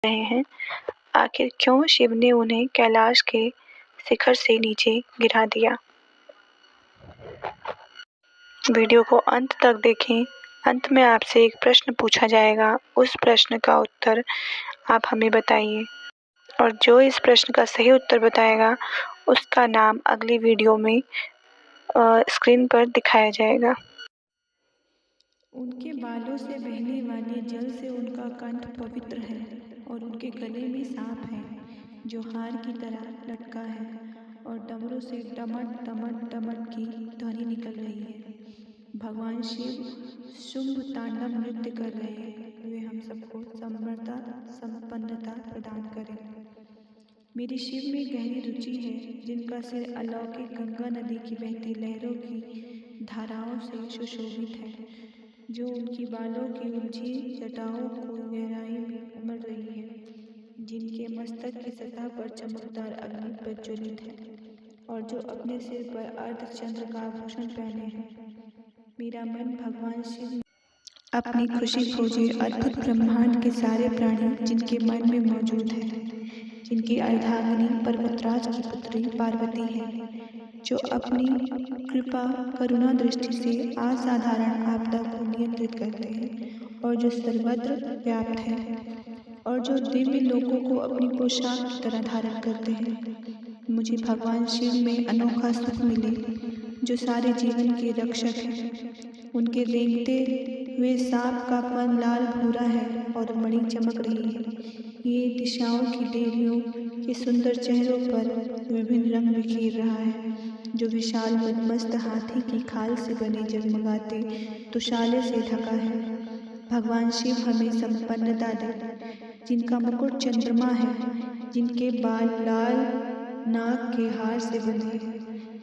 रहे हैं, आखिर क्यों शिव ने उन्हें कैलाश के शिखर से नीचे गिरा दिया। वीडियो को अंत तक देखें। अंत में आपसे एक प्रश्न पूछा जाएगा, उस प्रश्न का उत्तर आप हमें बताइए और जो इस प्रश्न का सही उत्तर बताएगा उसका नाम अगली वीडियो में स्क्रीन पर दिखाया जाएगा। उनके बालों से बहने वाले जल से उनका कंठ पवित्र है और उनके गले में सांप है जो हार की तरह लटका है और डमरू से डमट डमट डमट की ध्वनि निकल रही है। भगवान शिव शुंभ तांडव नृत्य कर रहे हैं। वे हम सबको समर्था संपन्नता प्रदान करें। मेरी शिव में गहरी रुचि है, जिनका सिर अलौकिक गंगा नदी की बहती लहरों की धाराओं से सुशोभित है, जो उनकी बालों की उलझी जटाओं को गहराई में उमड़ रही है, जिनके मस्तक की सतह पर चमकदार अग्नि प्रज्वलित है और जो अपने सिर पर अर्धचंद्र का आभूषण पहने हैं। मेरा मन भगवान शिव अपनी खुशी खोजे अद्भुत ब्रह्मांड के सारे प्राणी जिनके मन में मौजूद है, जिनकी अर्धांगिनी पर्वतराज की पुत्री पार्वती है, जो अपनी कृपा करुणा दृष्टि से असाधारण आपदा को नियंत्रित करते हैं और जो सर्वत्र व्याप्त है और जो दिव्य लोकों को अपनी पोशाक की तरह धारण करते हैं। मुझे भगवान शिव में अनोखा सुख मिले, जो सारे जीवन के रक्षक हैं। उनके रेंगते हुए सांप का फन लाल भूरा है और मणि चमक रही है। ये दिशाओं की देवियों के सुंदर चेहरों पर विभिन्न रंग बिखेर रहा है, जो विशाल मदमस्त हाथी की खाल से बने जगमगाते तुशाले से ढका है। भगवान शिव हमें संपन्नता दे, जिनका मुकुट चंद्रमा है, जिनके बाल लाल नाग के हार से बंधे हैं,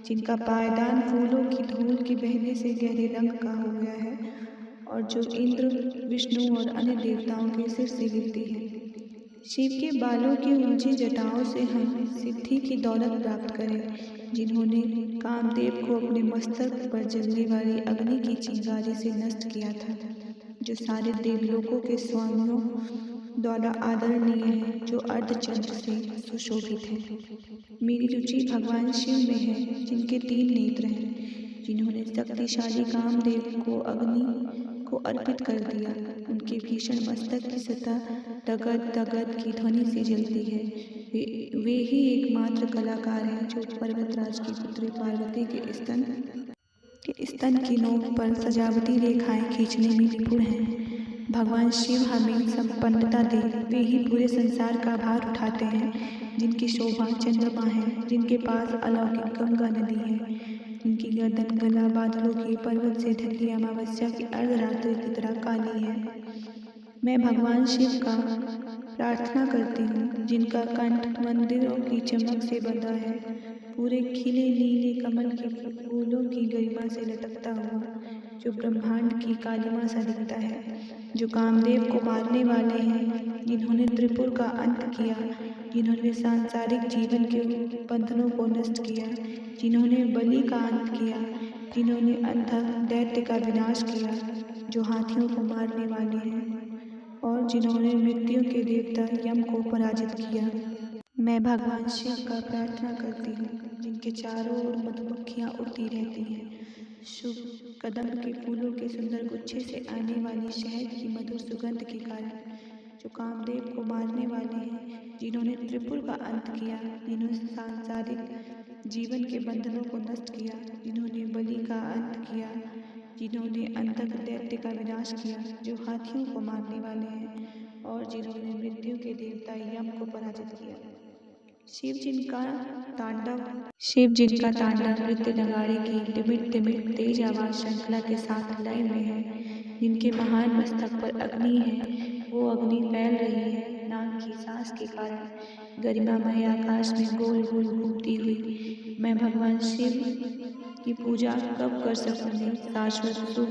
जिनका पायदान फूलों की धूल के बहने से गहरे रंग का हो गया है और जो इंद्र, विष्णु और अन्य देवताओं के सिर से गिरती है। शिव के बालों की उलझी जटाओं से हम सिद्धि की दौलत प्राप्त करें, जिन्होंने कामदेव को अपने मस्तक पर जलने वाली अग्नि की चिंगारी से नष्ट किया था, जो सारे देवलोकों के स्वामियों द्वारा आदरणीय है, जो अर्धचंद्र से सुशोभित है। मेरी रुचि भगवान शिव में है, जिनके 3 नेत्र हैं, जिन्होंने शक्तिशाली कामदेव को अग्नि को अर्पित कर दिया। उनके भीषण मस्तक की सतह तगद तगद की ध्वनि से जलती है। वे ही एकमात्र कलाकार हैं जो पर्वतराज की पुत्री पार्वती के स्तन की नोक पर सजावटी रेखाएं खींचने में निपुण हैं। भगवान शिव हमें संपन्नता दे। वे ही पूरे संसार का भार उठाते हैं, जिनकी शोभा चंद्रमा है, जिनके पास अलौकिक गंगा नदी है, जिनकी गर्दन गला बादलों के पर्वत से ढकी अमावस्या की अर्धरात्रि की तरह काली है। मैं भगवान शिव का प्रार्थना करती हूँ, जिनका कंठ मंदिरों की चमक से बंधा है, पूरे खिले नीले कमल के फूलों की गरिमा से लटकता हुआ, जो ब्रह्मांड की कालिमा सा दिखता है, जो कामदेव को मारने वाले हैं, जिन्होंने त्रिपुर का अंत किया, जिन्होंने सांसारिक जीवन के बंधनों को नष्ट किया, जिन्होंने बलि का अंत किया, जिन्होंने अंधक दैत्य का विनाश किया, जो हाथियों को मारने वाले हैं और जिन्होंने मृत्यु के देवता यम को पराजित किया। मैं भगवान शिव का प्रार्थना करती हूँ, जिनके चारों ओर मधुमक्खियाँ उड़ती रहती हैं, शुभ कदम्ब के फूलों के सुंदर गुच्छे से आने वाली शहद की मधुर सुगंध के कारण, जो कामदेव को मारने वाले हैं, जिन्होंने त्रिपुर का अंत किया, जिन्होंने सांसारिक जीवन के बंधनों को नष्ट किया, जिन्होंने बलि का अंत किया, जिन्होंने अंधक दैत्य का विनाश किया, जो हाथियों को मारने वाले हैं और जिन्होंने मृत्यु के देवता यम को पराजित किया। शिव जिनका तांडव नृत्य नगाड़े की टिमिट टिमिट तेज आवाज श्रृंखला के साथ लय में है, जिनके महान मस्तक पर अग्नि है, वो अग्नि फैल रही है नाग की सांस के कारण, गरिमामय आकाश में गोल गोल घूमती हुई। मैं भगवान शिव की पूजा कब कर सकूंगी? शाश्वत सुख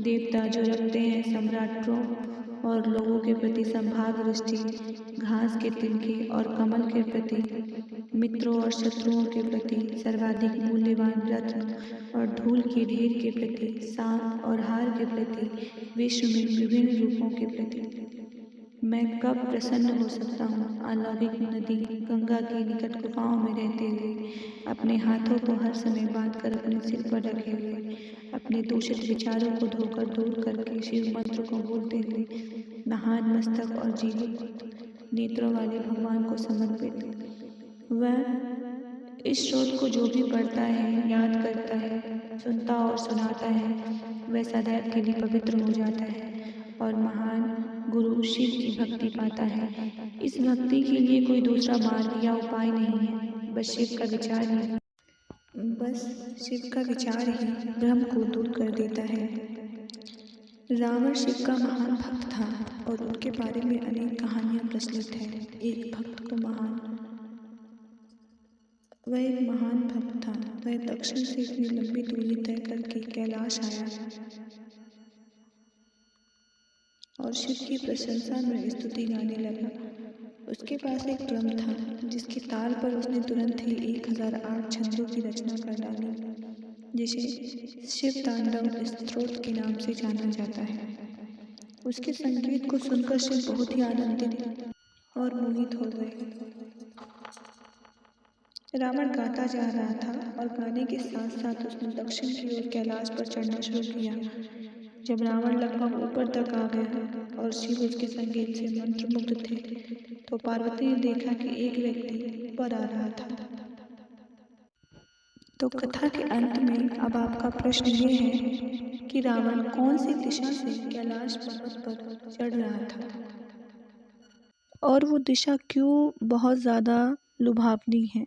देवता जो रखते हैं सम्राटों और लोगों के प्रति संभाग दृष्टि, घास के तिनके और कमल के प्रति, मित्रों और शत्रुओं के प्रति सर्वाधिक मूल्यवान रत्न और धूल के ढेर के प्रति, सांप और हार के प्रति, विश्व में विभिन्न रूपों के प्रति। मैं कब प्रसन्न हो सकता हूँ अलौकिक नदी गंगा के निकट गुफाओं में रहते हुए, अपने हाथों को हर समय बांध कर अपने सिर पर रखे हुए, अपने दूषित विचारों को धोकर दूर करके शिव मंत्र को बोलते हुए, नहान मस्तक और जीवित नेत्रों वाले भगवान को समर्पित। वह इस स्रोत को जो भी पढ़ता है, याद करता है, सुनता और सुनाता है, वह सदैव के लिए पवित्र हो जाता है और महान गुरु शिव की भक्ति पाता है। इस भक्ति के लिए कोई दूसरा मार्ग या उपाय नहीं है, बस शिव का विचार ही ब्रह्म को दूर कर देता है। रावण शिव का महान भक्त था और उनके बारे में अनेक कहानियां प्रचलित हैं। वह एक महान भक्त था। वह दक्षिण से इतनी लंबी दूरी तय करके कैलाश आया और शिव की प्रशंसा में स्तुति गाने लगा। उसके पास एक ड्रम था जिसके ताल पर उसने तुरंत ही 1008 छंदों की रचना कर डाली, जिसे शिव तांडव स्तोत्र के नाम से जाना जाता है। उसके संगीत को सुनकर शिव बहुत ही आनंदित और मोहित हो गए। रावण गाता जा रहा था और गाने के साथ साथ उसने दक्षिण की ओर कैलाश पर चढ़ना शुरू किया। जब रावण लगभग ऊपर तक आ गया और शिव उसके संगीत से मंत्रमुग्ध थे, तो पार्वती ने देखा कि एक व्यक्ति ऊपर आ रहा था। तो कथा के अंत में अब आपका प्रश्न ये है कि रावण कौन सी दिशा से कैलाश पर्वत पर चढ़ रहा था और वो दिशा क्यों बहुत ज़्यादा लुभावनी है।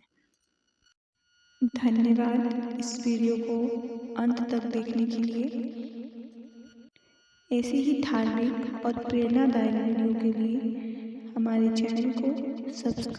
धन्यवाद इस वीडियो को अंत तक देखने के लिए। ऐसे ही धार्मिक और प्रेरणादायक वीडियो के लिए हमारे चैनल को सब्सक्राइब